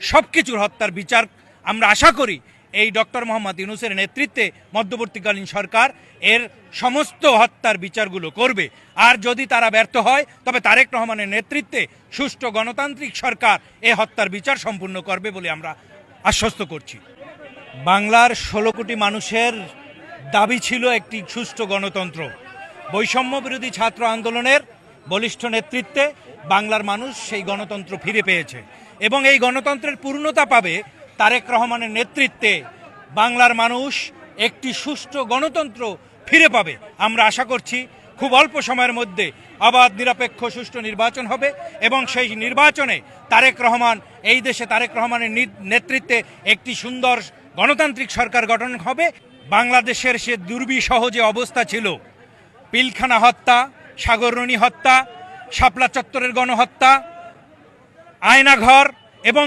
সব কিছুর হত্যার বিচার আমরা আশা করি এই ডক্টর মোহাম্মদ ইউনূসের নেতৃত্বে মধ্যবর্তীকালীন সরকার এর সমস্ত হত্যার বিচারগুলো করবে। আর যদি তারা ব্যর্থ হয় তবে তারেক রহমানের নেতৃত্বে সুষ্ঠু গণতান্ত্রিক সরকার এ হত্যার বিচার সম্পূর্ণ করবে বলে আমরা আশ্বস্ত করছি। বাংলার 16 কোটি মানুষের দাবি ছিল একটি সুষ্ঠু গণতন্ত্র। বৈষম্য বিরোধী ছাত্র আন্দোলনের বলিষ্ঠ নেতৃত্বে বাংলার মানুষ সেই গণতন্ত্র ফিরে পেয়েছে এবং এই গণতন্ত্রের পূর্ণতা পাবে তারেক রহমানের নেতৃত্বে। বাংলার মানুষ একটি সুষ্ঠু গণতন্ত্র ফিরে পাবে। আমরা আশা করছি খুব অল্প সময়ের মধ্যে অবাধ নিরপেক্ষ সুষ্ঠু নির্বাচন হবে এবং সেই নির্বাচনে তারেক রহমান, এই দেশে তারেক রহমানের নেতৃত্বে একটি সুন্দর গণতান্ত্রিক সরকার গঠন হবে। বাংলাদেশের সে দুর্বিষহ যে অবস্থা ছিল, পিলখানা হত্যা, সাগররণী হত্যা, শাপলা চত্বরের গণহত্যা, আয়নাঘর এবং